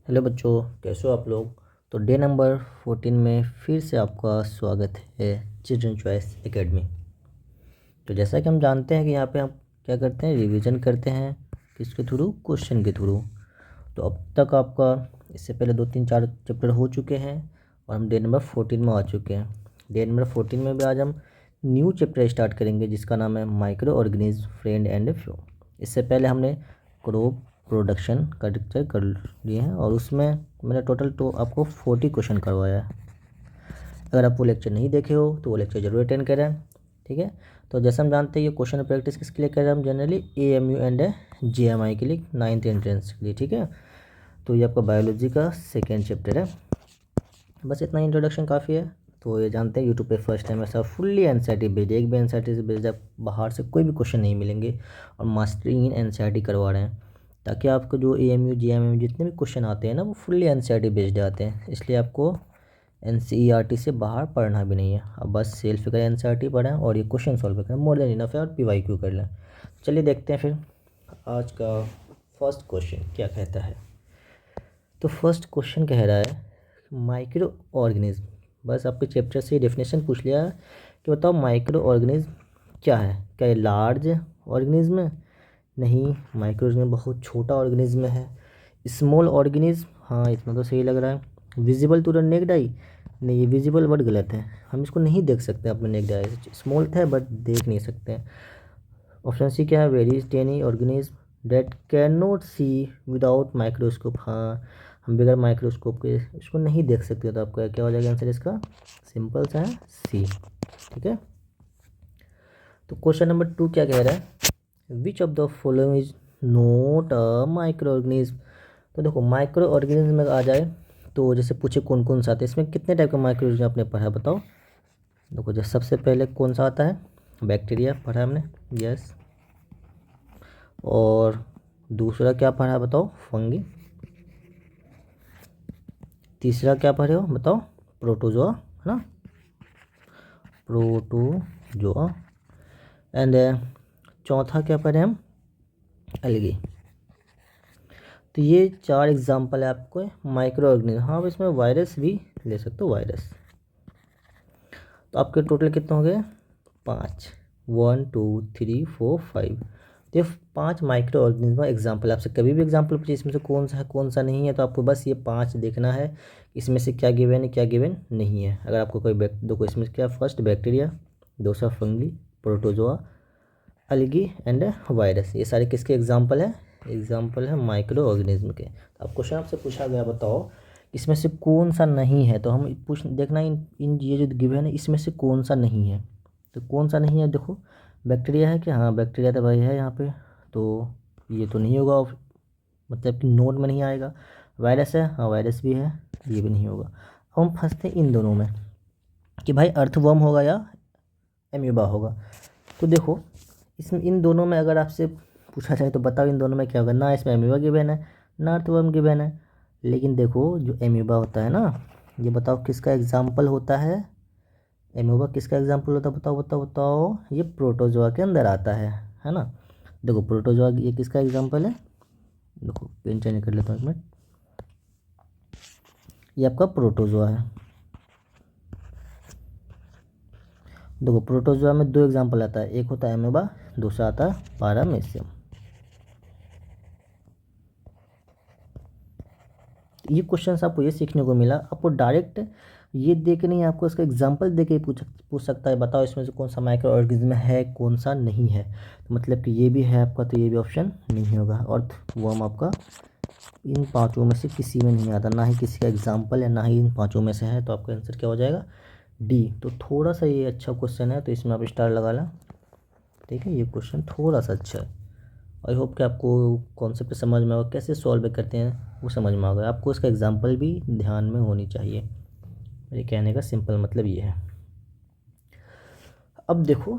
Hello बच्चों, कैसे हो आप लोग। तो डे नंबर 14 में फिर से आपका स्वागत है चिल्ड्रन चॉइस एकेडमी। तो जैसा कि हम जानते हैं कि यहाँ पे हम क्या करते हैं, रिवीजन करते हैं किसके थ्रू, क्वेश्चन के थ्रू। तो अब तक आपका इससे पहले 2 3 4 चैप्टर हो चुके हैं और हम डे नंबर 14 में आ चुके हैं। डे नंबर 14 में भी आज हम न्यू चैप्टर स्टार्ट करेंगे जिसका नाम है micro organism friend and flow. इससे पहले हमने क्रॉप प्रोडक्शन का लेक्चर कर लिए हैं और उसमें मैंने टोटल तो आपको 40 क्वेश्चन करवाया है। अगर आप वो लेक्चर नहीं देखे हो तो वो लेक्चर जरूर अटेंड करें, ठीक है। तो जैसे हम जानते हैं ये क्वेश्चन प्रैक्टिस किसके लिए कर रहे हैं हम, जनरली AMU एंड GMI के लिए, 9th एंट्रेंस के लिए, ठीक है। तो ये आपका बायोलॉजी का सेकेंड चैप्टर है। बस इतना इंट्रोडक्शन काफ़ी है। तो ये जानते हैं यूट्यूब पे फर्स्ट टाइम ऐसा फुल्ली NCERT बेस्ड, एक भी NCERT से बेस्ड आप बाहर से कोई भी क्वेश्चन नहीं मिलेंगे और मास्टरिंग इन NCERT करवा रहे हैं, ताकि आपको जो AMU GMU जितने भी क्वेश्चन आते हैं ना वो फुल्ली NCERT बेस्ड आते हैं। इसलिए आपको NCERT से बाहर पढ़ना भी नहीं है, अब बस सेल्फ करें NCERT पढ़ें और ये क्वेश्चन सॉल्व करें, मोर देन इनफ है, और PYQ कर लें। चलिए देखते हैं फिर आज का फर्स्ट क्वेश्चन क्या कहता है। तो फर्स्ट क्वेश्चन कह रहा है माइक्रो ऑर्गेनिज्म। बस आपके चैप्टर से डेफिनेशन पूछ लिया कि बताओ माइक्रो ऑर्गेनिज्म क्या है। क्या ये लार्ज ऑर्गेनिज्म है? नहीं, माइक्रो ऑर्गेनिज्म बहुत छोटा ऑर्गेनिज्म है। स्मॉल ऑर्गेनिज्म, हाँ इतना तो सही लग रहा है। Visible to the naked eye, नहीं ये विजिबल वर्ड गलत है, हम इसको नहीं देख सकते अपने नेक्ड आई से। स्मॉल था बट देख नहीं सकते। ऑप्शन सी क्या है, very tiny organism that can not see without microscope. हाँ, हम बगैर माइक्रोस्कोप के इसको नहीं देख सकते। तो आपका क्या हो जाएगा आंसर इसका, सिंपल सा है सी, ठीक है। तो क्वेश्चन नंबर 2 क्या कह रहा है, विच of the following is not a micro organism. तो देखो माइक्रो ऑर्गेनिज्म में आ जाए तो जैसे पूछे कौन कौन सा आता है, इसमें कितने टाइप का माइक्रो ऑर्गेनिज्म आपने पढ़ा है बताओ। देखो जो सबसे पहले कौन सा आता है, बैक्टीरिया पढ़ा है हमने, यस। और दूसरा क्या पढ़ा है बताओ, फंगी। तीसरा क्या पढ़े हो बताओ, प्रोटोजोआ, है ना, प्रोटोजोआ। एंड चौथा क्या पढ़े हम, एल्गी। तो ये 4 एग्जाम्पल है आपको माइक्रो ऑर्गेनिज्म। हाँ, इसमें वायरस भी ले सकते हो, वायरस। तो आपके टोटल कितने हो गए, 5, 1 2 3 4 5। तो ये 5 माइक्रो ऑर्गेनिज्म एग्जाम्पल। आपसे कभी भी एग्जाम्पल पूछे इसमें से कौन सा है कौन सा नहीं है, तो आपको बस ये 5 देखना है, इसमें से क्या गिवन है क्या गिवन नहीं है। अगर आपको कोई देखो इसमें से क्या, फर्स्ट बैक्टीरिया, दूसरा फंगी, प्रोटोजोआ, अलगी एंड वायरस, ये सारे किसके एग्जाम्पल है, एग्जाम्पल है माइक्रो ऑर्गेनिज्म के। तो अब क्वेश्चन आपसे पूछा गया बताओ इसमें से कौन सा नहीं है, तो हम पूछ देखना इन ये जो गिवन है इसमें से कौन सा नहीं है। तो कौन सा नहीं है, देखो बैक्टीरिया है क्या, हाँ बैक्टीरिया तो भाई है यहाँ पे, तो ये तो नहीं होगा, मतलब कि नोट में नहीं आएगा। वायरस है, हाँ वायरस भी है, ये भी नहीं होगा। अब हम फंसते हैं इन दोनों में कि भाई अर्थवर्म होगा या एम्यूबा होगा। तो देखो इसमें इन दोनों में अगर आपसे पूछा जाए तो बताओ इन दोनों में क्या होगा, ना इसमें एम्यूबा गिवन है ना अर्थवर्म गिवन है। लेकिन देखो जो एम्यूबा होता है ना, ये बताओ किसका एग्जाम्पल होता है, एम्यूबा किसका एग्जाम्पल होता है, बताओ बताओ बताओ, ये प्रोटोजोआ के अंदर आता है ना। देखो प्रोटोजोआ ये किसका एग्जाम्पल है, देखो पेन चेंज कर लेता हूँ एक मिनट, ये आपका प्रोटोजोआ है। देखो प्रोटोजोआ में 2 एग्जाम्पल आता है, एक होता है एम्यूबा, दूसरा आता है पारामीशियम। ये क्वेश्चन आपको ये सीखने को मिला, आपको डायरेक्ट ये दे के नहीं, आपको इसका एग्जांपल दे के पूछ सकता है बताओ इसमें से कौन सा माइक्रो ऑर्गेनिज्म है कौन सा नहीं है। तो मतलब कि ये भी है आपका, तो ये भी ऑप्शन नहीं होगा। और वर्म आपका इन 5 में से किसी में नहीं आता, ना ही किसी का एग्जाम्पल है ना ही इन 5 में से है। तो आपका आंसर क्या हो जाएगा, डी। तो थोड़ा सा ये अच्छा क्वेश्चन है, तो इसमें आप स्टार लगा लें, ठीक है। ये क्वेश्चन थोड़ा सा अच्छा है। आई होप कि आपको कॉन्सेप्ट समझ में होगा, कैसे सॉल्व करते हैं वो समझ में आ गया। आपको इसका एग्जांपल भी ध्यान में होनी चाहिए, मेरे कहने का सिंपल मतलब ये है। अब देखो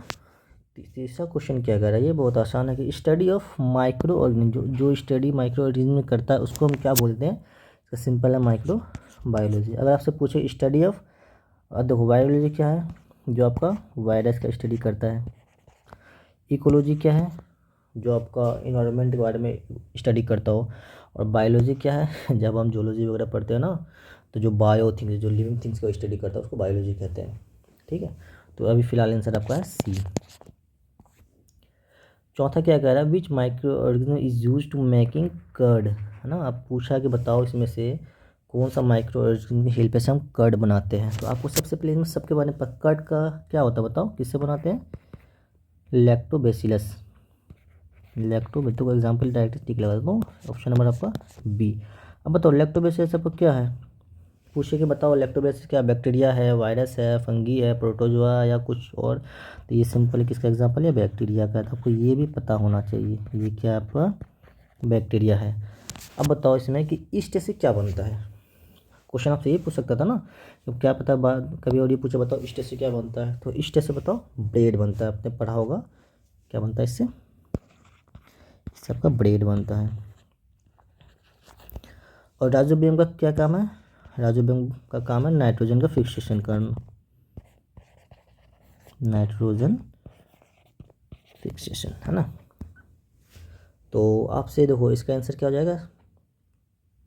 तीसरा क्वेश्चन क्या कर रहा है, ये बहुत आसान है कि स्टडी ऑफ माइक्रो ऑर्गेनिज्म, जो स्टडी माइक्रो ऑर्गेनिज्म करता है उसको हम क्या बोलते हैं, इसका सिंपल है माइक्रो बायोलॉजी। अगर आपसे पूछे स्टडी ऑफ, देखो बायोलॉजी क्या है, जो आपका वायरस का स्टडी करता है। इकोलॉजी क्या है, जो आपका इन्वायरमेंट के बारे में स्टडी करता हो। और बायोलॉजी क्या है, जब हम जूलॉजी वगैरह पढ़ते हैं ना, तो जो बायो थिंग्स, जो लिविंग थिंग्स को स्टडी करता है उसको बायोलॉजी कहते हैं। ठीक है, तो अभी फ़िलहाल आंसर आपका है सी। चौथा क्या कह रहा है, which microorganism is use to making curd, है ना। आप पूछा कि बताओ इसमें से कौन सा माइक्रो ऑर्गेनिज्म की हेल्प से हम कर्ड बनाते हैं। तो आपको सबसे पहले इसमें सबके बारे में कर्ड का क्या होता है बताओ, किससे बनाते हैं, लैक्टोबैसिलस। लैक्टोबैसिलस का एग्जाम्पल डायरेक्ट टिक लगा दो, ऑप्शन नंबर आपका बी। अब बताओ लैक्टोबैसिलस आपको क्या है, पूछे कि बताओ लैक्टोबैसिलस क्या बैक्टीरिया है, वायरस है, फंगी है, प्रोटोजोआ या कुछ और। तो ये सिंपल किसका एग्जांपल है, बैक्टीरिया का। तो आपको ये भी पता होना चाहिए, ये क्या आपका बैक्टीरिया है। अब बताओ इसमें कि ईस्ट से क्या बनता है, क्वेश्चन आपसे ये पूछ सकता था ना। तो क्या पता बात कभी और ये पूछे बताओ ईस्ट से क्या बनता है, तो ईस्ट से बताओ ब्रेड बनता है। आपने पढ़ा होगा क्या बनता है इससे आपका ब्रेड बनता है। और राइजोबियम का क्या काम है, राइजोबियम का काम है नाइट्रोजन का फिक्सेशन करना, नाइट्रोजन फिक्सेशन, है ना। तो आपसे देखो इसका आंसर क्या हो जाएगा,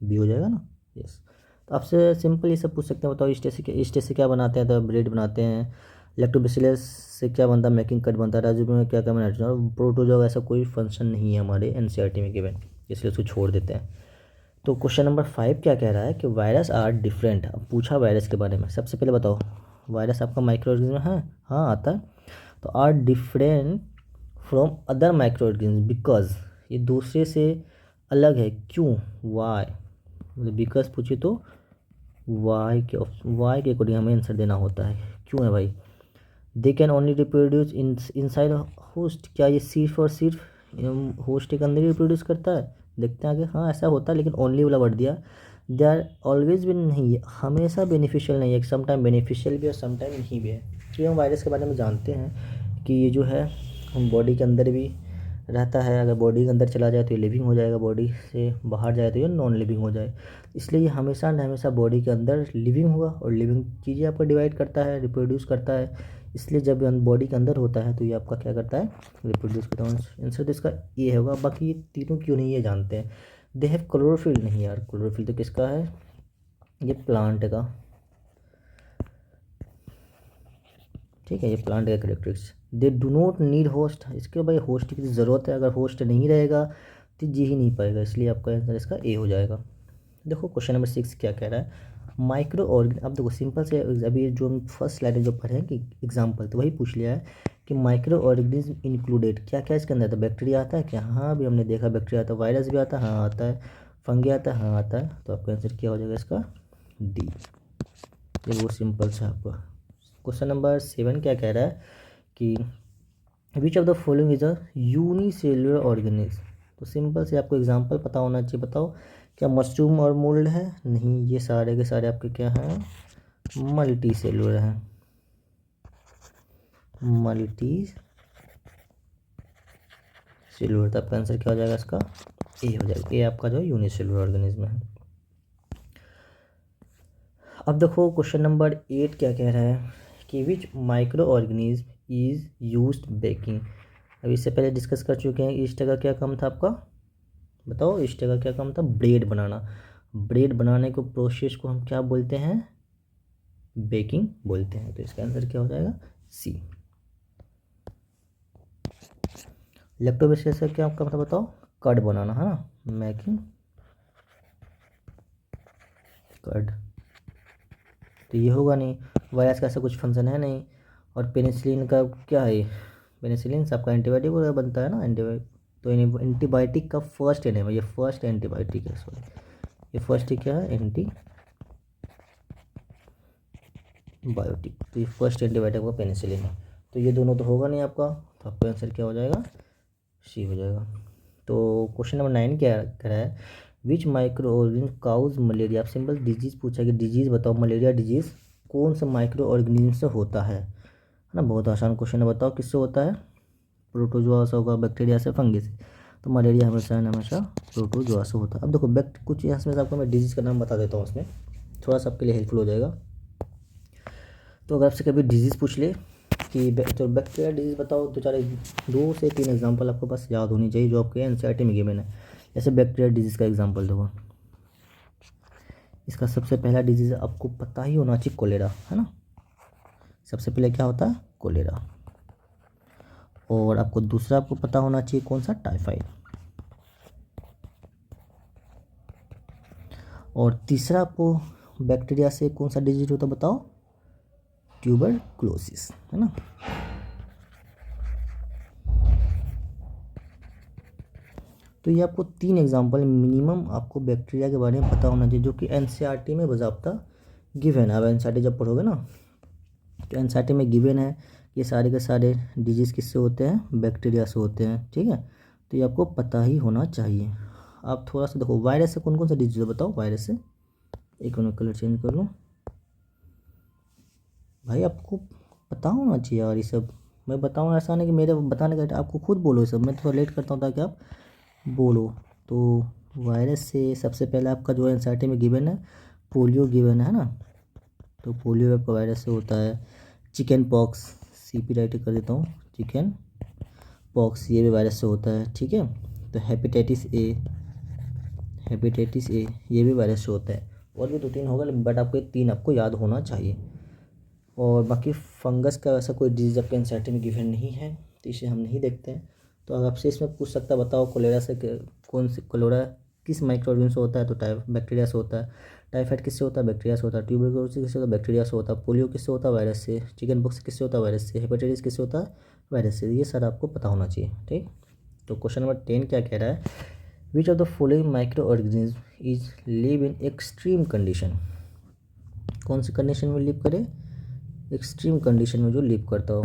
बी हो जाएगा ना, यस। तो आपसे सिंपल ये सब पूछ सकते हैं, बताओ ईस्ट से क्या बनाते हैं, तो ब्रेड बनाते हैं। लैक्टोबैसिलस से क्या बनता है, मेकिंग कट बनता है। राइजोबियम में क्या काम है, नाइट्रोजन। और प्रोटोजोआ ऐसा कोई फंक्शन नहीं है हमारे एनसीईआरटी में गिवन, इसलिए उसको छोड़ देते हैं। तो क्वेश्चन नंबर 5 क्या कह रहा है कि वायरस आर डिफरेंट। अब पूछा वायरस के बारे में, सबसे पहले बताओ वायरस आपका माइक्रो ऑर्गेनिज्म है, हाँ आता है। तो are different from other micro organism because, ये दूसरे से अलग है, क्यों, वाई, मतलब बिकॉज पूछे तो वाई के अकॉर्डिंग हमें आंसर देना होता है, क्यों है भाई। They can only reproduce inside host, क्या ये सिर्फ होस्ट के अंदर ही रिप्रोड्यूस करता है, देखते हैं आगे। हाँ ऐसा होता है, लेकिन ओनली वाला वर्ड दिया। दे आर ऑलवेज भी नहीं है, हमेशा बेनिफिशियल नहीं है, समटाइम बेनिफिशियल भी है समटाइम नहीं भी है। क्योंकि हम वायरस के बारे में जानते हैं कि ये जो है हम बॉडी के अंदर भी रहता है, अगर बॉडी के अंदर चला जाए तो ये लिविंग हो जाएगा, बॉडी से बाहर जाए तो ये नॉन लिविंग हो जाए। इसलिए ये हमेशा न हमेशा बॉडी के अंदर लिविंग होगा, और लिविंग चीज़ें आपको डिवाइड करता है, रिप्रोड्यूस करता है। इसलिए जब बॉडी के अंदर होता है तो ये आपका क्या करता है, रिप्रोड्यूस करता है। आंसर तो इसका ये होगा। बाकी ये तीनों क्यों नहीं ये जानते हैं। दे हैव क्लोरोफिल, नहीं यार क्लोरोफिल तो किसका है, ये प्लांट का, ठीक है, ये प्लांट का characteristics. They do not need host, इसके भाई होस्ट की ज़रूरत है, अगर होस्ट नहीं रहेगा तो जी ही नहीं पाएगा, इसलिए आपका आंसर इसका ए हो जाएगा। देखो क्वेश्चन नंबर 6 क्या कह रहा है, माइक्रो ऑर्गेन। अब देखो सिंपल से अभी जो हम फर्स्ट स्लाइड में जो पढ़े हैं कि एग्जांपल, तो वही पूछ लिया है कि माइक्रो ऑर्गेनिज्म इंक्लूडेड क्या क्या इसके अंदर आता है, बैक्टीरिया आता है क्या, हाँ अभी हमने देखा बैक्टीरिया आता है, वायरस भी आता है, हाँ आता है, फंगी आता है, हाँ आता है। तो आपका आंसर क्या हो जाएगा इसका, डी। ये वो सिंपल सा आपका। क्वेश्चन नंबर 7 क्या कह रहा है कि विच of the following is a unicellular organism. तो सिंपल से आपको एग्जांपल पता होना चाहिए, बताओ क्या मशरूम और मोल्ड है, नहीं, ये सारे के सारे आपके क्या हैं, मल्टी सेलुलर हैं, मल्टी सेलुलर। तो आपका आंसर क्या हो जाएगा इसका, ए हो जाएगा। ए आपका जो यूनिसेलुलर ऑर्गेनिज्म है। अब देखो क्वेश्चन नंबर 8 क्या कह रहा है कि which microorganism is used baking. अब इससे पहले डिस्कस कर चुके हैं, ईस्ट का क्या काम था आपका, बताओ ईस्ट का क्या काम था, ब्रेड बनाना। ब्रेड बनाने को प्रोसेस को हम क्या बोलते हैं, बेकिंग बोलते हैं। तो इसका आंसर क्या हो जाएगा, सी। लैक्टोबैसिलस का क्या काम था बताओ, कर्ड बनाना, है ना, मेकिंग कर्ड। तो ये होगा नहीं, वायरस का ऐसा कुछ फंक्शन है नहीं। और पेनिसिलिन का क्या है, पेनिसिलिन से आपका एंटीबायोटिक वगैरह बनता है ना, एंटीबायोटिक। तो एंटीबायोटिक का फर्स्ट नेम है, ये फर्स्ट एंटीबायोटिक है, सॉरी ये फर्स्ट क्या है, एंटीबायोटिक। तो ये फर्स्ट एंटीबायोटिक आपका पेनिसिलिन है। तो ये दोनों तो होगा नहीं आपका, तो आपका आंसर क्या हो जाएगा, सी हो जाएगा। तो क्वेश्चन नंबर 9 क्या कह रहा है, which microorganism cause malaria. आप सिंपल डिजीज़ पूछा कि डिजीज़ बताओ, मलेरिया डिजीज़ कौन सा माइक्रो ऑर्गेनिज्म से होता है ना। बहुत आसान क्वेश्चन है, बताओ किससे होता है, प्रोटोजोआ से होगा, बैक्टीरिया से, फंगी से। तो मलेरिया हमेशा प्रोटोजोआ से होता है। अब देखो कुछ यहाँ से आपको मैं डिजीज़ का नाम बता देता हूँ, उसमें थोड़ा सा आपके लिए हेल्पफुल हो जाएगा। तो अगर आपसे कभी डिजीज़ पूछ ले कि तो बैक्टीरिया डिजीज़ बताओ, तो 2 से 3 एग्जांपल आपके पास याद होनी चाहिए जो आपके एनसीईआरटी में गिवन है। जैसे बैक्टीरिया डिजीज़ का एग्जांपल देखो, इसका सबसे पहला डिजीज़ आपको पता ही होना चाहिए, कोलेरा, है ना। सबसे पहले क्या होता है, कोलेरा। और आपको दूसरा आपको पता होना चाहिए कौन सा, टाइफाइड। और तीसरा आपको बैक्टीरिया से कौन सा डिजीज होता है बताओ, ट्यूबरक्लोसिस, है ना। तो ये आपको 3 एग्जांपल मिनिमम आपको बैक्टीरिया के बारे में पता होना चाहिए, जो कि एनसीईआरटी में बाज़ाब्ता गिवन है। अब एनसीईआरटी जब पढ़ोगे ना, तो एनसीईआरटी में गिवन है ये सारे के सारे डिजीज़ किससे होते हैं, बैक्टीरिया से होते हैं, ठीक है। तो ये आपको पता ही होना चाहिए। आप थोड़ा सा देखो, वायरस से कौन कौन सा डिजीज़ है बताओ, वायरस से। एक मिनट कलर चेंज कर लूँ भाई, आपको पता होना चाहिए यार ये सब। मैं बताऊँ ऐसा नहीं कि मेरे बताने का, आपको खुद बोलो ये सब, मैं थोड़ा लेट करता हूँ ताकि आप बोलो। तो वायरस से सबसे पहले आपका जो एनसीईआरटी में गिवन है, पोलियो गिवन है ना। तो पोलियो आपका वायरस से होता है। चिकन पॉक्स, सीपी राइट कर देता हूँ, चिकन पॉक्स, ये भी वायरस से होता है, ठीक है। तो हेपेटाइटिस ए ये भी वायरस से होता है। और भी 2-3 होगा, बट आपको 3 आपको याद होना चाहिए। और बाकी फंगस का वैसा कोई डिजीज़ आपके एनसीईआरटी में गिवन नहीं है, तो इसे हम नहीं देखते हैं। तो अगर आपसे इसमें पूछ सकता है बताओ कोलेरा से कौन सी, कोलेरा किस माइक्रो ऑर्गेनिज्म से होता है, तो बैक्टीरिया से होता है। टाइफाइड किससे होता है, बैक्टीरिया से होता है। ट्यूबरक्लोसिस किससे होता है, बैक्टीरिया से होता है। पोलियो किससे होता है, वायरस से। चिकन पॉक्स किससे होता है, वायरस से। हेपेटाइटिस किससे होता है, वायरस से। ये सारा आपको पता होना चाहिए, ठीक। तो क्वेश्चन नंबर 10 क्या कह रहा है, विच of the following micro organism is live in extreme condition. कौन सी कंडीशन में लिव करे, एक्सट्रीम कंडीशन में जो लिव करता हो।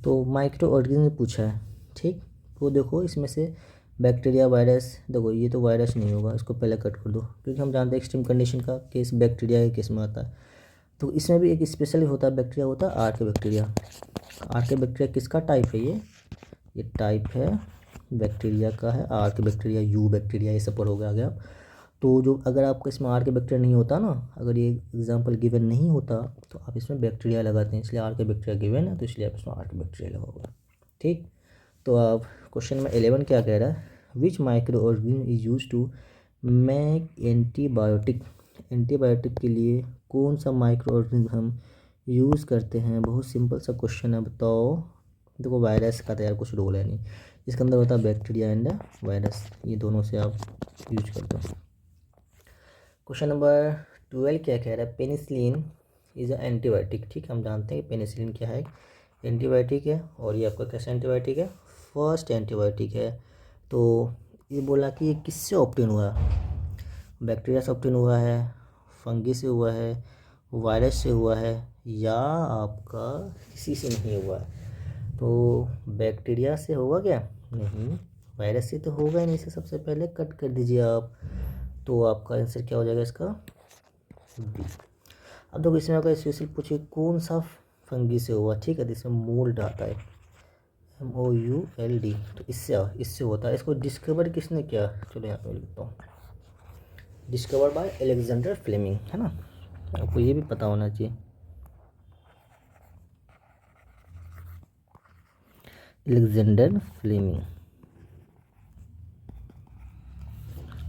तो माइक्रो ऑर्गेनिज्म पूछा है, ठीक। तो देखो इसमें से बैक्टीरिया, वायरस, देखो ये तो वायरस नहीं होगा, इसको पहले कट कर दो, क्योंकि हम जानते हैं एक्सट्रीम कंडीशन का केस बैक्टीरिया के केस में आता है। तो इसमें भी एक स्पेशली होता है बैक्टीरिया, होता है आर्के बैक्टीरिया। आर्के बैक्टीरिया किसका टाइप है, ये टाइप है बैक्टीरिया का है, आर्के बैक्टीरिया, यू बैक्टीरिया, ये सब पढ़ोगे आगे आप। तो जो अगर आपको इसमें आर्के बैक्टीरिया नहीं होता ना, अगर ये एग्जांपल गिवन नहीं होता, तो आप इसमें बैक्टीरिया लगाते हैं, इसलिए आर्के बैक्टीरिया गिवन है, तो इसलिए आप इसमें आर्के बैक्टीरिया लगाओगे, ठीक। तो आप क्वेश्चन में 11 क्या कह रहा है, which microorganism is use to make antibiotic. Antibiotic के लिए कौन सा माइक्रो ऑर्गेनिज्म हम यूज़ करते हैं। बहुत सिंपल सा क्वेश्चन है, बताओ। देखो वायरस का तो यार कुछ रोल है नहीं, इसके अंदर होता है बैक्टीरिया एंड वायरस, ये दोनों से आप यूज करते हो। क्वेश्चन नंबर 12 क्या कह रहा है, पेनिसिलिन इज़ अ एंटीबायोटिक, ठीक। हम जानते हैं कि पेनिसिलिन क्या है, एंटीबायोटिक है। और ये आपका कैसा एंटीबायोटिक है, फर्स्ट एंटीबायोटिक है। तो ये बोला कि ये किससे ऑब्टेन हुआ है, बैक्टीरिया से ऑब्टेन हुआ है, फंगी से हुआ है, वायरस से हुआ है, या आपका किसी से नहीं हुआ है। तो बैक्टीरिया से होगा क्या, नहीं। वायरस से तो होगा ही नहीं, इसे सबसे पहले कट कर दीजिए आप। तो आपका आंसर क्या हो जाएगा इसका, डी। अब देखो इसमें अगर स्पेशल पूछे कौन सा फंगी से हुआ, ठीक है, तो इसमें मोल्ड आता है, MOULD। तो इससे होता है। इसको डिस्कवर किसने किया, चलो यहाँ पे लिखता हूँ, डिस्कवर बाय अलेक्जेंडर फ्लेमिंग, है ना। आपको ये भी पता होना चाहिए, अलेक्जेंडर फ्लेमिंग।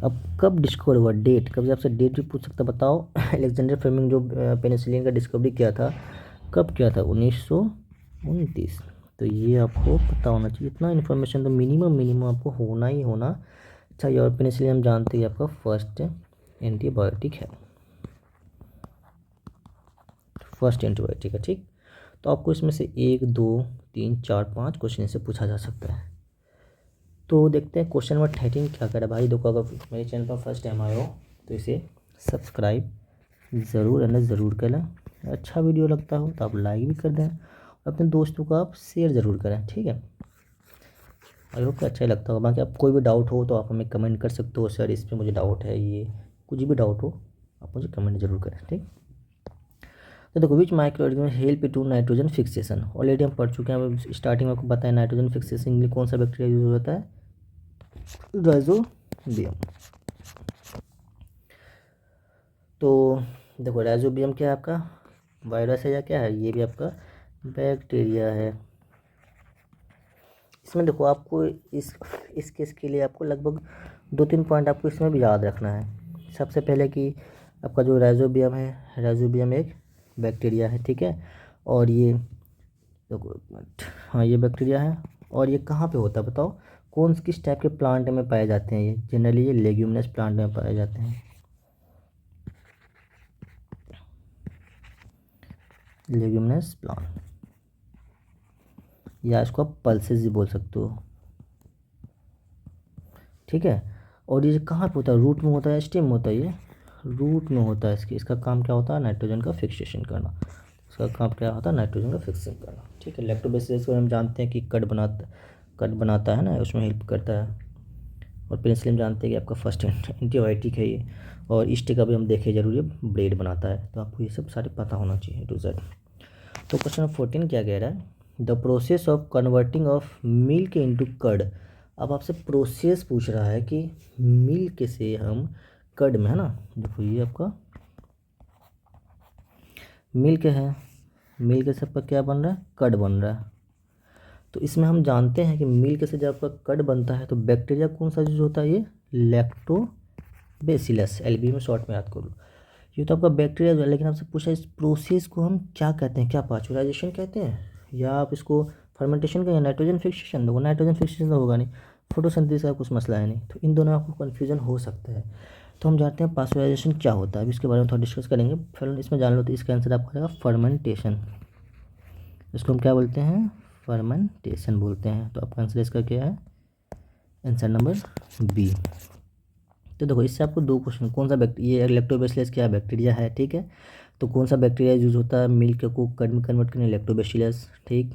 अब कब डिस्कवर हुआ, डेट, कभी आपसे डेट भी पूछ सकता, बताओ। अलेक्जेंडर फ्लेमिंग जो पेनिसिलिन का डिस्कवरी किया था, कब किया था, 1929। तो ये आपको पता होना चाहिए, इतना इन्फॉर्मेशन तो मिनिमम आपको होना ही होना चाहिए। और पेनिसिलिन हम जानते हैं आपका फर्स्ट एंटीबायोटिक है, फर्स्ट एंटीबायोटिक है, ठीक। तो आपको इसमें से 1, 2, 3, 4, 5 क्वेश्चन से पूछा जा सकता है। तो देखते हैं क्वेश्चन नंबर 13 क्या कर रहा है। भाई देखो, अगर मेरे चैनल पर फर्स्ट टाइम आए हो तो इसे सब्सक्राइब ज़रूर है ना, ज़रूर करें। अच्छा वीडियो लगता हो तो आप लाइक भी कर दें, और अपने दोस्तों को आप शेयर ज़रूर करें, ठीक है। आई होप कि अच्छा ही लगता होगा। बाकी आप कोई भी डाउट हो तो आप हमें कमेंट कर सकते हो, सर इस पर मुझे डाउट है, ये कुछ भी डाउट हो आप मुझे कमेंट ज़रूर करें, ठीक। तो देखो, which microorganism help to nitrogen fixation, already हम पढ़ चुके हैं। स्टार्टिंग में आपको बताया नाइट्रोजन फिक्सेशन के लिए कौन सा बैक्टीरिया यूज होता है, राइजोबियम। तो देखो राइजोबियम क्या है आपका, वायरस है या क्या है, ये भी आपका बैक्टीरिया है। इसमें देखो आपको इस केस के लिए आपको लगभग 2-3 पॉइंट आपको इसमें भी याद रखना है। सबसे पहले कि आपका जो राइजोबियम है, राइजोबियम एक बैक्टीरिया है, ठीक है। और ये देखो एक मिनट, हाँ ये बैक्टीरिया है। और ये कहाँ पे होता है बताओ, कौन किस टाइप के प्लांट में पाए जाते हैं? ये जनरली ये लेग्यूमिनस प्लांट में पाए जाते हैं, लेग्यूमिनस प्लांट, या इसको आप पल्सेस भी बोल सकते हो, ठीक है। और ये कहाँ पे होता है, रूट में होता है, स्टेम में होता है? ये रूट में होता है। इसका काम क्या होता है, नाइट्रोजन का फिक्सेशन करना। इसका काम क्या होता है, नाइट्रोजन का फिक्सिंग करना, ठीक है। लैक्टोबैसिलस को हम जानते हैं कि कट बनाता है ना, उसमें हेल्प करता है। और पेनिसिलिन जानते हैं कि आपका फर्स्ट एंटीबायोटिक है ये। और ईस्ट का भी हम देखें जरूर, ये ब्रेड बनाता है। तो आपको ये सब सारे पता होना चाहिए टू जेड। तो क्वेश्चन 14 क्या कह रहा है, the process of converting of milk into curd. अब आपसे प्रोसेस पूछ रहा है कि मिल्क से हम कर्ड में, है ना, देखो ये आपका मिल्क है, मिल्क से आपका क्या बन रहा है, कर्ड बन रहा है। तो इसमें हम जानते हैं कि मिल्क से जब आपका कर्ड बनता है तो बैक्टीरिया कौन सा यूज होता है, ये लैक्टोबैसिलस, एलबी में शॉर्ट में याद करो। ये तो आपका बैक्टीरिया है, लेकिन आपसे पूछा इस प्रोसेस को हम क्या कहते हैं, क्या पास्चुराइजेशन कहते हैं, या आप इसको फर्मेंटेशन का, या नाइट्रोजन फिक्सेशन। देखो नाइट्रोजन फिक्सेशन तो होगा नहीं, फोटोसिंथेसिस का कुछ मसला है नहीं, तो इन दोनों में आपको कन्फ्यूजन हो सकता है। तो हम जानते हैं पास्चुराइजेशन क्या होता है, अभी इसके बारे में थोड़ा डिस्कस करेंगे। फिर इसमें जान लो तो इसका आंसर आपका आएगा फर्मेंटेशन। इसको हम क्या बोलते हैं, फर्मेंटेशन बोलते हैं। तो आपका आंसर इसका क्या है, आंसर नंबर बी। तो देखो इससे आपको 2 क्वेश्चन, कौन सा ये लैक्टोबैसिलस क्या बैक्टीरिया है, ठीक है। तो कौन सा बैक्टीरिया यूज होता है मिल्क को कर्ड में कन्वर्ट करने, लैक्टोबैसिलस, ठीक।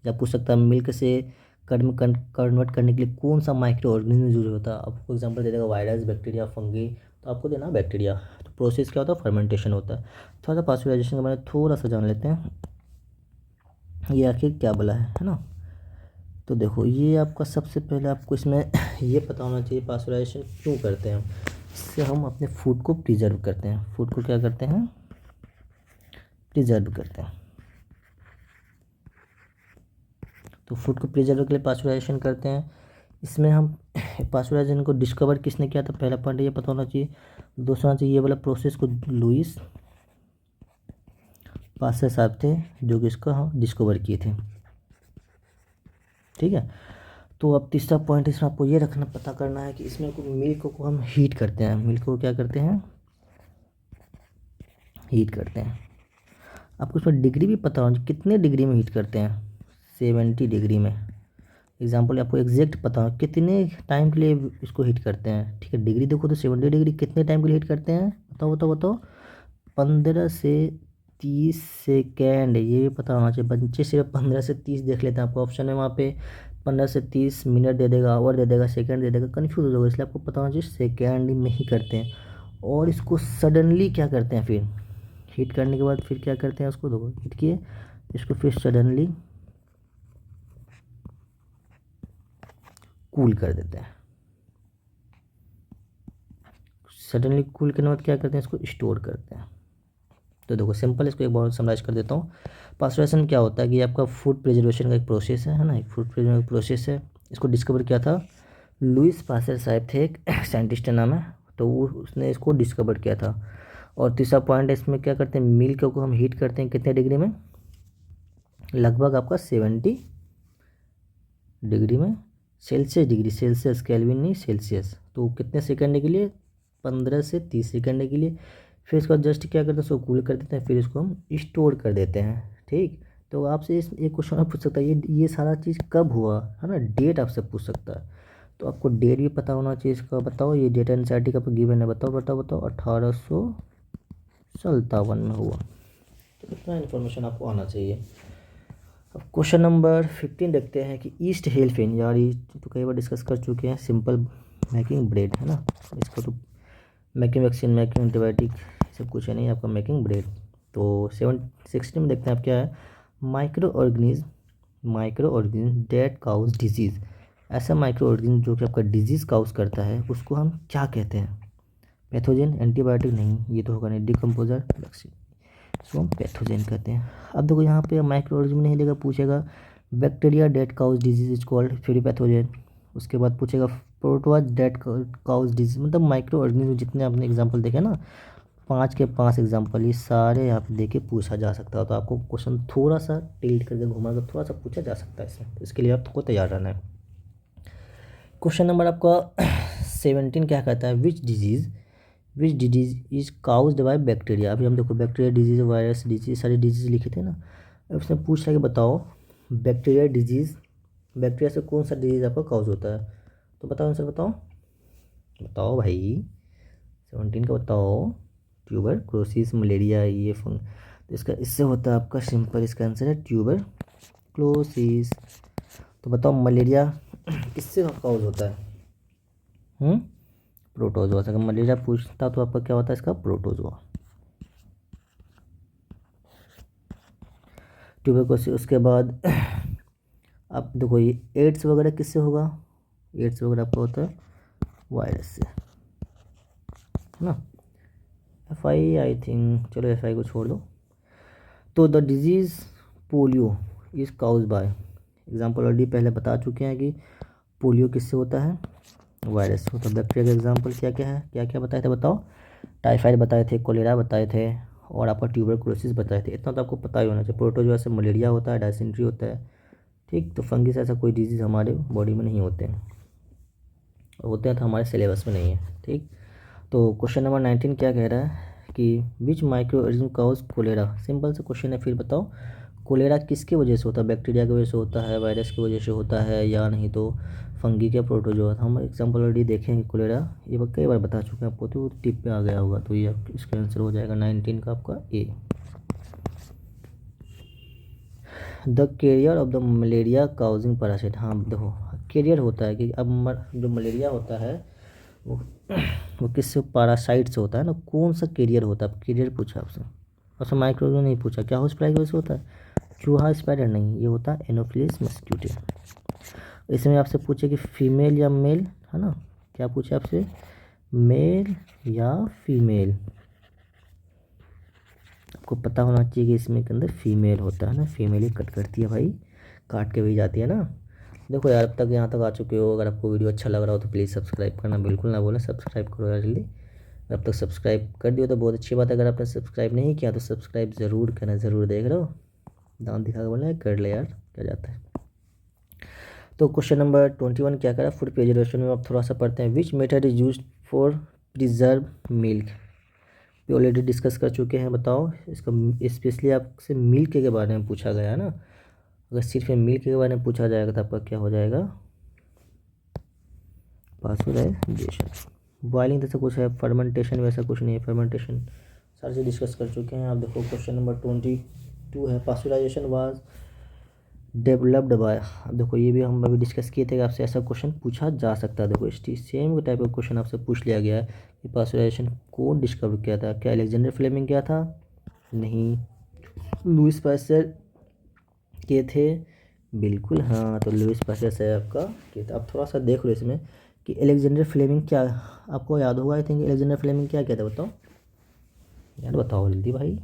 या पूछ सकता है मिल्क से कर्ड में कन्वर्ट करने के लिए कौन सा माइक्रो ऑर्गेनिज्म यूज होता है। आपको एग्जांपल दे देगा वायरस, बैक्टीरिया, फंगी, तो आपको देना बैक्टीरिया। तो प्रोसेस क्या होता है, फर्मेंटेशन होता है। थोड़ा सा पास्चुराइजेशन के बारे में थोड़ा सा जान लेते हैं, ये आखिर क्या बोला है ना। तो देखो ये आपका सबसे पहले आपको इसमें ये पता होना चाहिए पास्चुराइजेशन क्यों करते हैं हम। इससे हम अपने फूड को प्रिजर्व करते हैं, फूड को क्या करते हैं, प्रिजर्व करते हैं। तो फूड को प्रिजर्व के लिए पास्चुराइजेशन करते हैं। इसमें हम पास्चुराइजेशन को डिस्कवर किसने किया था, पहला पॉइंट ये पता होना चाहिए। दूसरा चाहिए ये वाला प्रोसेस को लुइस पास्चर साहब थे जो कि इसका हम डिस्कवर किए थे, ठीक है। तो अब तीसरा पॉइंट इसमें आपको ये रखना, पता करना है कि इसमें मिल्क को हम हीट करते हैं, मिल्क को क्या करते हैं, हीट करते हैं। आपको इसमें डिग्री भी पता होना चाहिए, कितने डिग्री में हीट करते हैं, 70 डिग्री में। एग्जाम्पल आपको एग्जैक्ट पता हो कितने टाइम के लिए इसको हीट करते हैं, ठीक है। डिग्री देखो तो 70 डिग्री कितने टाइम के लिए हीट करते हैं, बताओ बताओ बताओ, 15 से 30 सेकेंड, ये भी पता होना चाहिए। बच्चे सिर्फ 15 से 30 देख लेते हैं, आपको ऑप्शन है वहाँ पे 15 से 30 मिनट दे देगा, आवर दे देगा, सेकंड दे देगा, कन्फ्यूज हो जाएगा। इसलिए आपको पता होना चाहिए सेकेंड में ही करते हैं। और इसको सडनली क्या करते हैं, फिर हीट करने के बाद फिर क्या करते हैं, उसको देखो हीट किए, इसको फिर सडनली कूल कर देते हैं। सडनली कूल करने के बाद क्या करते हैं, इसको स्टोर करते हैं। तो देखो सिंपल, इसको एक बार समराइज कर देता हूँ। पास्चुराइजेशन क्या होता है कि आपका फूड प्रिजर्वेशन का एक प्रोसेस है ना, एक फूड प्रिजर्वेशन का प्रोसेस है। इसको डिस्कवर किया था लुइस पास्चर साहब थे, एक साइंटिस्ट का नाम है, तो वो उसने इसको डिस्कवर किया था। और तीसरा पॉइंट है, इसमें क्या करते हैं, मिल्क को हम हीट करते हैं कितने डिग्री में, लगभग आपका 70 डिग्री में, सेल्सियस, केल्विन नहीं, सेल्सियस। तो कितने सेकंड के लिए, 15 से 30 सेकंड के लिए। फिर इसको जस्ट क्या करते हैं, इसको कूल कर देते हैं, फिर इसको हम स्टोर कर देते हैं, ठीक। तो आपसे इस एक क्वेश्चन पूछ सकता है, ये सारा चीज़ कब हुआ है ना, डेट आपसे पूछ सकता है। तो आपको डेट भी पता होना चाहिए इसका। बताओ ये डेटा एनसीईआरटी का गिवन है, बताओ बताओ बताओ, 1857 में हुआ। तो इतना इन्फॉर्मेशन आपको आना चाहिए। अब क्वेश्चन नंबर 15 देखते हैं कि ईस्ट हेल्फेन, यार ये तो कई बार डिस्कस कर चुके हैं, सिंपल मेकिंग ब्रेड है ना, इसको तो मेकिंग वैक्सीन, मेकिंग एंटीबायोटिक सब कुछ है नहीं, आपका मेकिंग ब्रेड। तो 16 में देखते हैं आप क्या है, micro organism that cause disease. ऐसा माइक्रो ऑर्गेनिज्म जो कि आपका डिजीज़ काउज करता है उसको हम क्या कहते हैं, पैथोजन, एंटीबायोटिक नहीं, ये तो होगा नहीं, डिकम्पोजर, वैक्सीन। इसको हम पैथोजन कहते हैं। अब देखो यहाँ पे माइक्रो ऑर्गेनिज्म नहीं लेगा, पूछेगा bacteria that cause disease is called फिर पैथोजन। उसके बाद पूछेगा प्रोटोआ डेट काउज डिजीज, मतलब माइक्रो ऑर्गेनिज्म जितने आपने एग्जाम्पल देखे ना, 5 के 5 एग्जाम्पल, ये सारे यहाँ पे देके पूछा जा सकता है। तो आपको क्वेश्चन थोड़ा सा टिल्ट करके घुमा कर थोड़ा सा पूछा जा सकता है इसमें, तो इसके लिए आपको तैयार रहना है। क्वेश्चन नंबर आपका 17 क्या कहता है, which disease is caused by bacteria. अभी हम देखो बैक्टीरिया डिजीज, वायरस डिजीज, सारे डिजीज लिखे थे ना। अब उसने पूछा कि बताओ बैक्टीरिया डिजीज, बैक्टीरिया से कौन सा डिजीज आपका काउज होता है। तो बताओ आंसर, बताओ बताओ भाई, 17 का बताओ। ट्यूबरक्लोसिस, मलेरिया, ये फंग, तो इसका इससे होता है आपका सिंपल, इसका आंसर है ट्यूबरक्लोसिस। तो बताओ मलेरिया किससे काउज होता है, प्रोटोजोआ। अगर मलेरिया पूछता तो आपका क्या होता है, इसका प्रोटोजोआ। ट्यूबरक्लोसिस। उसके बाद आप देखो ये एड्स वगैरह किससे होगा, एड्स वगैरह आपका होता है वायरस से, है ना। आई थिंक, चलो FI को छोड़ दो। तो the disease polio is cause by, example already पहले बता चुके हैं कि पोलियो किससे होता है, वायरस से होता है। बैक्टीरिया का एग्जाम्पल क्या क्या है, क्या क्या बताए थे बताओ, टाइफाइड बताए थे, कोलेरा बताए थे, और आपका ट्यूबरक्लोसिस बताए थे। इतना तो आपको पता ही होना चाहिए। प्रोटोजोआ से मलेरिया होता है, डायसेंट्री होता है, ठीक। तो फंगी से ऐसा कोई डिजीज़ हमारे बॉडी में नहीं होते हैं, होते हैं तो हमारे सिलेबस में नहीं है, ठीक। तो क्वेश्चन नंबर 19 क्या कह रहा है कि which microorganism cause cholera. Simple से क्वेश्चन है, फिर बताओ कोलेरा किसकी वजह से होता है, बैक्टीरिया की वजह से होता है, वायरस की वजह से होता है, या नहीं तो फंगी के प्रोटोजोआ। हम एग्जाम्पल ऑलरेडी देखेंगे कोलेरा, ये कई बार बता चुके हैं आपको, तो टिप पे आ गया होगा। तो ये इसका आंसर हो जाएगा 19 का आपका A. The carrier of the malaria causing parasite. हाँ देखो कैरियर होता है कि अब जो मलेरिया होता है वो वो किससे, पैरासाइट से होता है ना। कौन सा कैरियर होता है, कैरियर पूछा आपसे, और माइक्रोवेव नहीं पूछा। क्या हाउस फ्लाई की वजह से होता है, चूहा स्पाइडर नहीं, ये होता है एनोफिलिस मस्क्यूटे। इसमें आपसे पूछे कि फीमेल या मेल, है ना। क्या पूछे आपसे, मेल या फीमेल। आपको पता होना चाहिए कि इसमें के अंदर फीमेल होता है ना, फीमेल ही कट करती है भाई, काट के भी जाती है ना। देखो यार अब तक यहाँ तक आ चुके हो, अगर आपको वीडियो अच्छा लग रहा हो तो प्लीज़ सब्सक्राइब करना बिल्कुल ना भूलें, सब्सक्राइब करो यार जल्दी। अब तक सब्सक्राइब कर दियो तो बहुत अच्छी बात है, अगर आपने सब्सक्राइब नहीं किया तो सब्सक्राइब ज़रूर करना, ज़रूर देख रहे हो, दांत दिखा के बोले कर ले यार, क्या जाता है। तो क्वेश्चन नंबर 21 क्या करा, फूड प्रिजर्वेशन में आप थोड़ा सा पढ़ते हैं। Which method is use for preserve milk, ये ऑलरेडी डिस्कस कर चुके हैं। बताओ इसका स्पेशली आपसे मिल्क के बारे में पूछा गया है ना। अगर सिर्फ मिल्क के बारे में पूछा जाएगा तो आपका क्या हो जाएगा, पास्चुराइजेशन। बॉइलिंग जैसा कुछ है, फर्मेंटेशन वैसा कुछ नहीं है, फर्मेंटेशन सारे से डिस्कस कर चुके हैं। आप देखो क्वेश्चन नंबर 22 है, पास्चुराइजेशन वाज डेवलप्ड बाय। अब देखो ये भी हम अभी डिस्कस किए थे कि आपसे ऐसा क्वेश्चन पूछा जा सकता है। देखो इस सेम टाइप का क्वेश्चन आपसे पूछ लिया गया है कि पास्चुराइजेशन कौन डिस्कवर किया था, क्या अलेक्जेंडर फ्लेमिंग किया था, नहीं, लुईस पास्चर किए थे, बिल्कुल हाँ, तो लुईस पास्चर से आपका किया था। अब थोड़ा सा देख लो इसमें कि अलेक्जेंडर फ्लेमिंग क्या, आपको याद होगा आई थिंक, अलेक्जेंडर फ्लेमिंग क्या कहता है बताओ यार, बताओ जल्दी भाई।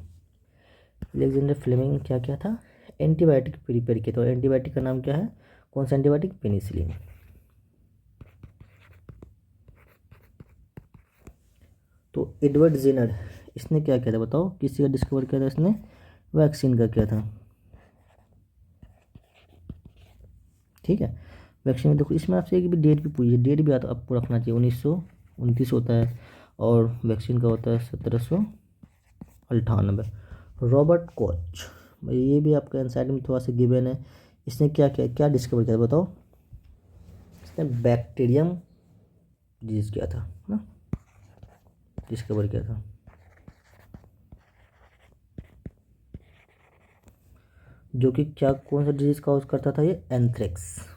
अलेक्जेंडर फ्लेमिंग क्या क्या था, एंटीबायोटिक प्रिपेयर किया। तो एंटीबायोटिक का नाम क्या है, कौन सा एंटीबायोटिक, पेनिसिलिन। तो एडवर्ड जेनर इसने क्या किया था बताओ, किसी का डिस्कवर किया था इसने, वैक्सीन का किया था, ठीक है। वैक्सीन में देखो इसमें आपसे एक भी डेट भी पूछी है, डेट भी आपको रखना चाहिए, 1929 होता है, और वैक्सीन का होता है 1798। रॉबर्ट कोच, ये भी आपका एनसाइड में थोड़ा सा गिवन है। इसने क्या किया, क्या डिस्कवर किया बताओ, इसने बैक्टीरियम डिजीज किया था ना, डिस्कवर किया था। जो कि क्या, कौन सा डिजीज काउज करता था, ये एंथ्रेक्स।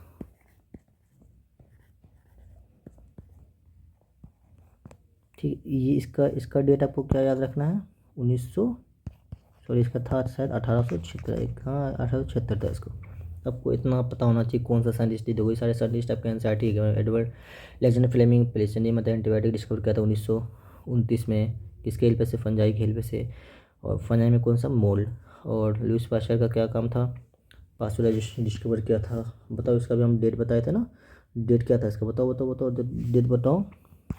ठीक, ये इसका डेट आपको क्या याद रखना है, 1900, सॉरी इसका था शायद 1876, हाँ 1876 था इसको। आपको इतना पता होना चाहिए कौन सा साइंटिस्ट, देखो ये सारे साइंटिस्ट आपके एनसीईआरटी के। एडवर्ड अलेक्जेंडर फ्लेमिंग पेनिसिलिन मतलब एंटीबायोटिक डिस्कवर किया था 1929 में, किसके हेल्प से, फंजाई की हेल्प से। और फंजाई में कौन सा, मोल्ड। और लुईस पास्चर का क्या काम था, पास्चुराइजेशन डिस्कवर किया था। बताओ इसका भी हम डेट बताए थे ना, डेट क्या था इसका, बताओ बताओ बताओ, डेट बताओ।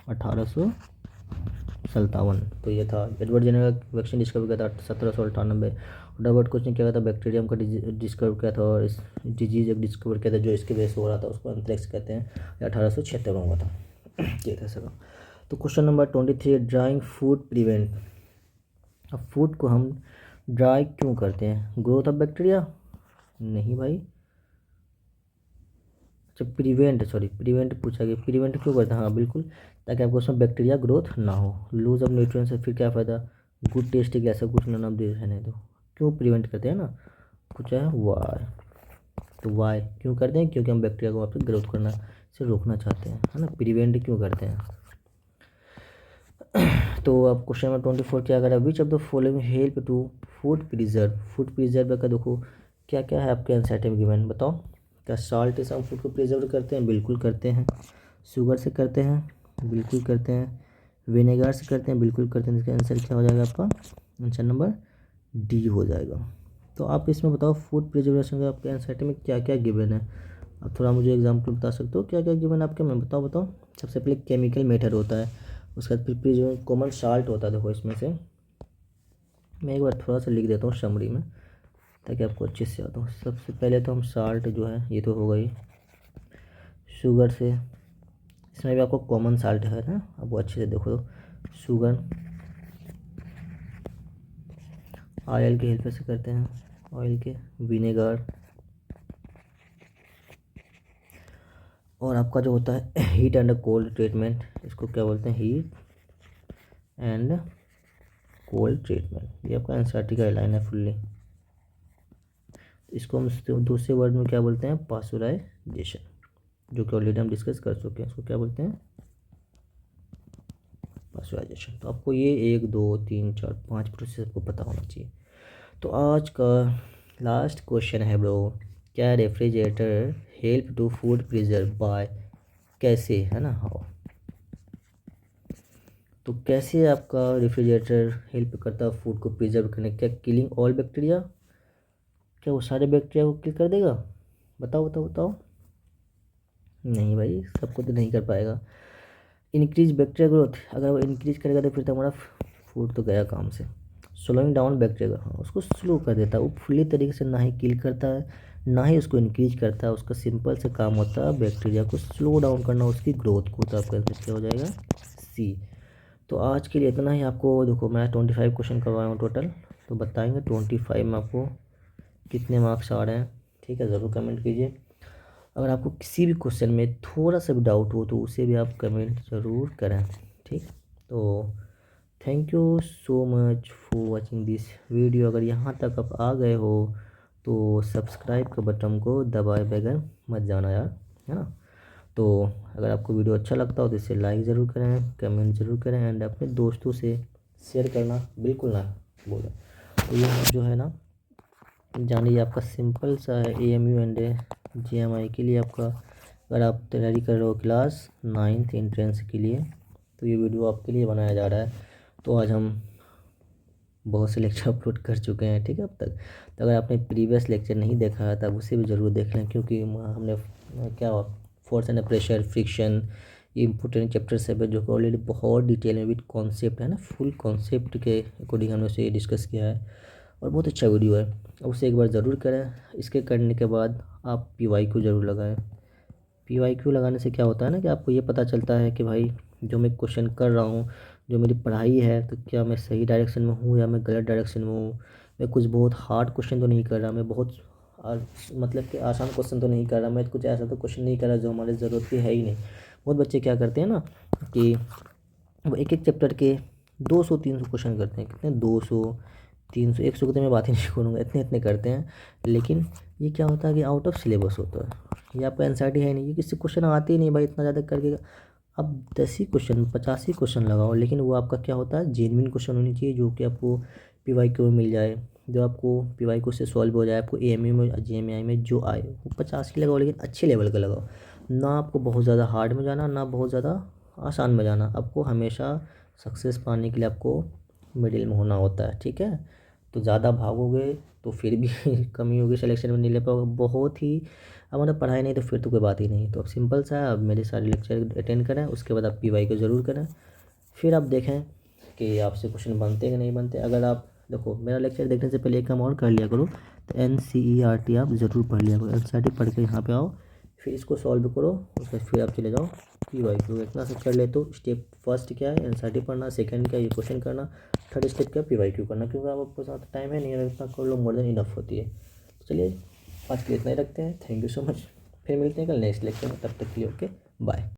1857। तो ये था। एडवर्ड जेनर का वैक्सीन डिस्कवर किया था 1798। रॉबर्ट कोच ने क्या था, बैक्टीरियम का डिस्कवर किया था, और इस डिजीज एक डिस्कवर किया था जो इसके वजह से हो रहा था, उसको एंथ्रेक्स कहते हैं। 1876 में हुआ था। ये था सर। तो question number 23, drawing food prevent. अब फूड को हम ड्राई क्यों करते हैं, ग्रोथ ऑफ बैक्टीरिया, नहीं भाई। अच्छा प्रिवेंट, सॉरी प्रिवेंट पूछा गया, प्रिवेंट क्यों करते हैं, हाँ बिल्कुल, ताकि आपको उसमें बैक्टीरिया ग्रोथ ना हो। लूज ऑफ न्यूट्रिएंट्स से फिर क्या फ़ायदा, गुड टेस्ट के ऐसा कुछ ना नाम दे रहने दो। क्यों प्रिवेंट करते हैं ना, कुछ है वाई। तो वाई क्यों करते हैं, क्योंकि हम बैक्टीरिया को वापस ग्रोथ करना से रोकना चाहते हैं, है ना, प्रिवेंट क्यों करते हैं। तो अब क्वेश्चन नंबर 24 क्या करा, which of the following help to food preserve. Food preserve का देखो क्या क्या है आपके आंसर में गिवन, बताओ। क्या साल्ट से हम फूड को प्रिजर्व करते हैं, बिल्कुल करते हैं। शुगर से करते हैं, बिल्कुल करते हैं। विनेगर से करते हैं, बिल्कुल करते हैं। इसका आंसर क्या हो जाएगा आपका, आंसर नंबर डी हो जाएगा। तो आप इसमें बताओ फूड प्रिजर्वेशन का आपके आंसर में क्या क्या गिवन है। आप थोड़ा मुझे एग्जाम्पल बता सकते हो क्या क्या गिवन है आपके में, बताओ बताओ। सबसे पहले केमिकल मेथड होता है, उसके बाद फिर जो कॉमन साल्ट होता है, देखो इसमें से मैं एक बार थोड़ा सा लिख देता हूँ समरी में ताकि आपको अच्छे से याद हो। सबसे पहले तो हम साल्ट जो है ये तो हो गई, शुगर से, इसमें भी आपको कॉमन साल्ट है ना, अब वो अच्छे से देखो तो शुगर, ऑयल के हेल्प से करते हैं, ऑयल के, विनेगर, और आपका जो होता है हीट एंड कोल्ड ट्रीटमेंट, इसको क्या बोलते हैं, हीट एंड कोल्ड ट्रीटमेंट। ये आपका एनसीईआरटी का लाइन है फुल्ली। इसको हम दूसरे वर्ड में क्या बोलते हैं, पास्चुराइजेशन, जो कि ऑलरेडी हम डिस्कस कर चुके हैं। इसको क्या बोलते हैं, पास्चुराइजेशन। तो आपको ये 1 2 3 4 5 प्रोसेस आपको पता होना चाहिए। तो आज का लास्ट क्वेश्चन है ब्रो, क्या refrigerator help to food preserve by, कैसे, है ना, हाउ। तो कैसे आपका रेफ्रिजरेटर हेल्प करता है फूड को प्रिजर्व करने, क्या किलिंग ऑल बैक्टीरिया, क्या वो सारे बैक्टीरिया को किल कर देगा, बताओ बताओ बताओ। नहीं भाई, सबको तो नहीं कर पाएगा। इंक्रीज बैक्टीरिया ग्रोथ, अगर वो इंक्रीज करेगा तो फिर तो हमारा फूड तो गया काम से। स्लोइंग डाउन बैक्टीरिया, हाँ उसको स्लो कर देता है, वो फुल्ली तरीके से ना ही किल करता है ना ही उसको इंक्रीज करता है, उसका सिंपल से काम होता है बैक्टीरिया को स्लो डाउन करना, उसकी ग्रोथ को। तो आपका आंसर क्या हो जाएगा, सी। तो आज के लिए इतना ही। आपको देखो मैं 25 क्वेश्चन करवाया हूँ टोटल, तो बताएंगे 25 में आपको कितने मार्क्स आ रहे हैं, ठीक है, ज़रूर कमेंट कीजिए। अगर आपको किसी भी क्वेश्चन में थोड़ा सा भी डाउट हो तो उसे भी आप कमेंट ज़रूर करें, ठीक। तो thank you so much for watching this video. अगर यहाँ तक आप आ गए हो तो सब्सक्राइब के बटन को दबाए बगैर मत जाना यार, है ना। तो अगर आपको वीडियो अच्छा लगता हो तो इसे लाइक ज़रूर करें, कमेंट ज़रूर करें, एंड अपने दोस्तों से शेयर करना बिल्कुल ना भूलें। तो ये जो है ना, जानिए आपका सिंपल सा है AMU एंड GMI के लिए आपका, अगर आप तैयारी कर रहे हो क्लास 9th एंट्रेंस के लिए, तो ये वीडियो आपके लिए बनाया जा रहा है। तो आज हम बहुत से लेक्चर अपलोड कर चुके हैं, ठीक है अब तक। तो अगर आपने प्रीवियस लेक्चर नहीं देखा है तब उसे भी ज़रूर देख लें, क्योंकि हमने क्या फोर्स एंड प्रेशर, फ्रिक्शन, ये इंपॉर्टेंट चैप्टर सब है जो कि ऑलरेडी बहुत डिटेल में विद कॉन्सेप्ट है ना, फुल कॉन्सेप्ट के अकॉर्डिंग हमने उसे डिस्कस किया है, और बहुत अच्छा वीडियो है। उसे एक बार ज़रूर करें। इसके करने के बाद आप PYQ ज़रूर लगाएं। PYQ लगाने से क्या होता है ना कि आपको ये पता चलता है कि भाई जो मैं क्वेश्चन कर रहा हूँ, जो मेरी पढ़ाई है, तो क्या मैं सही डायरेक्शन में हूँ या मैं गलत डायरेक्शन में हूँ। मैं कुछ बहुत हार्ड क्वेश्चन तो नहीं कर रहा, मैं बहुत मतलब कि आसान क्वेश्चन तो नहीं कर रहा, मैं कुछ ऐसा तो क्वेश्चन नहीं कर रहा जो हमारे ज़रूरत की है ही नहीं। बहुत बच्चे क्या करते हैं ना कि वो एक एक चैप्टर के 200-300 क्वेश्चन करते हैं, कितने 200-300 100 की तो मैं बात ही नहीं करूँगा, इतने इतने करते हैं। लेकिन ये क्या होता है कि आउट ऑफ सिलेबस होता है, ये आपका एनसीईआरटी है नहीं, ये किसी क्वेश्चन आते ही नहीं भाई इतना ज़्यादा करके। अब 10 ही क्वेश्चन 50 ही क्वेश्चन लगाओ, लेकिन वो आपका क्या होता है, जेन्युइन क्वेश्चन होने चाहिए जो कि आपको PYQ में मिल जाए, जो आपको PYQ से सॉल्व हो जाए, आपको AMU में GMI में जो आए वो 50 की लगाओ, लेकिन अच्छे लेवल का लगाओ ना। आपको बहुत ज़्यादा हार्ड में जाना ना बहुत ज़्यादा आसान में जाना। आपको हमेशा सक्सेस पाने के लिए आपको मिडिल में होना होता है, ठीक है। तो ज़्यादा भागोगे तो फिर भी कमी होगी, सिलेक्शन में नहीं ले पाओगे, बहुत ही अब मतलब पढ़ाई नहीं तो फिर तो कोई बात ही नहीं। तो अब सिंपल सा है, अब मेरे सारे लेक्चर अटेंड करें, उसके बाद आप पीवाई को ज़रूर करें, फिर आप देखें कि आपसे क्वेश्चन बनते हैं कि नहीं बनते। अगर आप देखो मेरा लेक्चर देखने से पहले एक काम और कर लिया करो, तो NCERT आप ज़रूर पढ़ लिया करो। NCERT पढ़ के यहाँ पे आओ, फिर इसको सॉल्व करो, उसके बाद फिर आप चले जाओ PYQ। इतना सब कर ले तो स्टेप फर्स्ट क्या है, NCERT पढ़ना, सेकंड क्या ये क्वेश्चन करना, थर्ड स्टेप क्या PYQ करना, क्योंकि अब आपके साथ टाइम है नहीं, अगर इतना कर लो मोर देन इनफ होती है। चलिए आज के लिए इतना ही रखते हैं, थैंक यू सो मच, फिर मिलते हैं कल नेक्स्ट लेक्चर में, तब तक के लिए ओके बाय।